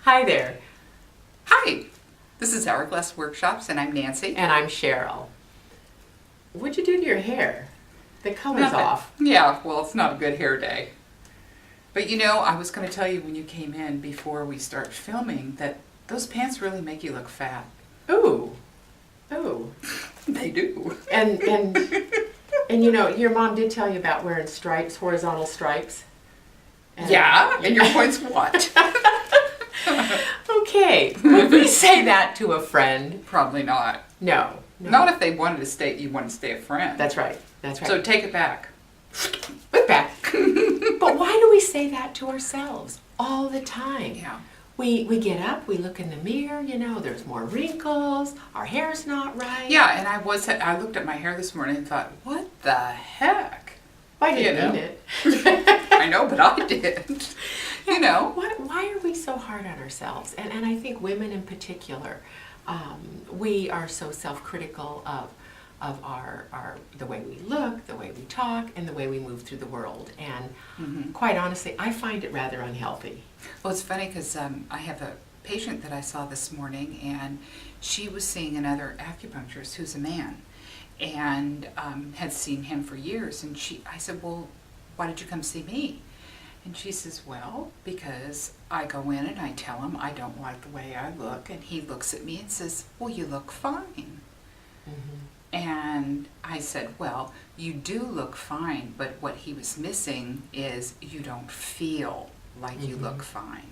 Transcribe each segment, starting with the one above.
Hi there. Hi, this is Hourglass Workshops, and I'm Nancy. And I'm Cheryl. What'd you do to your hair? The color's Nothing. off. Yeah, well, it's not a good hair day. But you know, I was going to tell you when you came in before we start filming that those pants really make you look fat. Ooh. Ooh. They do. And you know, your mom did tell you about wearing stripes, horizontal stripes. Yeah, and your point's what? Okay. Would we say that to a friend? Probably not. No. Not if they wanted to stay, you want to stay a friend. That's right. That's right. So take it back. Put back. But why do we say that to ourselves all the time? Yeah. We get up, we look in the mirror, you know, there's more wrinkles, our hair's not right. Yeah, and I looked at my hair this morning and thought, what the heck? I didn't You know. mean it. I know, but I did. You know. Why are we so hard on ourselves? And I think women in particular, we are so self-critical of the way we look, the way we talk, and the way we move through the world. And quite honestly, I find it rather unhealthy. Well, it's funny because I have a patient that I saw this morning, and she was seeing another acupuncturist who's a man, and had seen him for years. And I said, well, why did you come see me? And she says, well, because I go in and I tell him I don't like the way I look, and he looks at me and says, well, you look fine. And I said, well, you do look fine, but what he was missing is you don't feel like you look fine.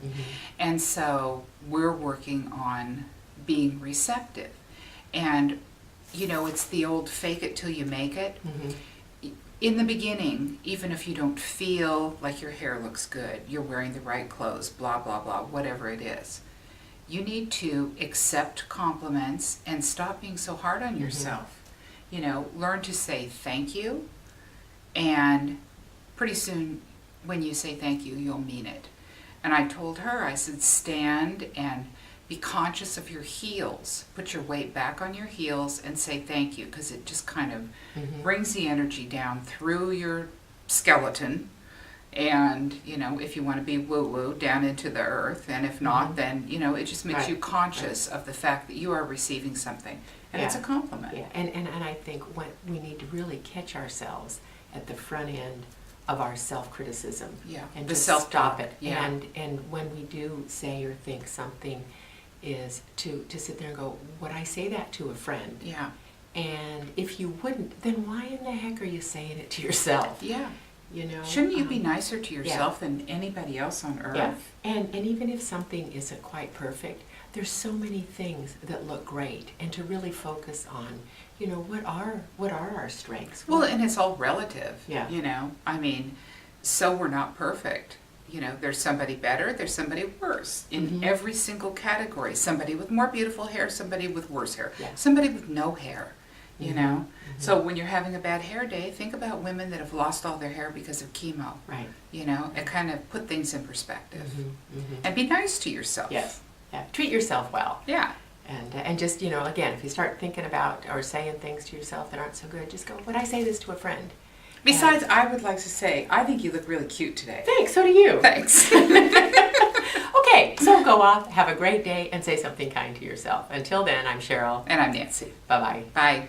And so we're working on being receptive. And, you know, it's the old fake it till you make it. In the beginning, even if you don't feel like your hair looks good, you're wearing the right clothes, blah, blah, blah, whatever it is, you need to accept compliments and stop being so hard on yourself. You know, learn to say thank you, and pretty soon when you say thank you, you'll mean it. And I told her, I said, stand and be conscious of your heels. Put your weight back on your heels and say thank you, because it just kind of brings the energy down through your skeleton. And, you know, if you want to be woo-woo, down into the earth. And if not, then, you know, it just makes you conscious of the fact that you are receiving something. And it's a compliment. Yeah, and I think we need to really catch ourselves at the front end of our self-criticism. Yeah, and the just self-talk. stop it. Yeah. And when we do say or think something, is to sit there and go, would I say that to a friend? Yeah. And if you wouldn't, then why in the heck are you saying it to yourself? Yeah. You know, shouldn't you be nicer to yourself than anybody else on earth? Yeah. And even if something isn't quite perfect, there's so many things that look great, and to really focus on, you know, what are our strengths? Well, and it's all relative. Yeah. You know, I mean, so we're not perfect. You know, there's somebody better, there's somebody worse in every single category. Somebody with more beautiful hair, somebody with worse hair, somebody with no hair. You know, so when you're having a bad hair day, think about women that have lost all their hair because of chemo. Right. You know, and kind of put things in perspective. And be nice to yourself. Yes. Yeah. Treat yourself well. Yeah. And just, you know, again, if you start thinking about or saying things to yourself that aren't so good, just go, would I say this to a friend? Besides, I would like to say, I think you look really cute today. Thanks, so do you. Thanks. Okay, so go off, have a great day, and say something kind to yourself. Until then, I'm Cheryl. And I'm Nancy. Bye-bye. Bye.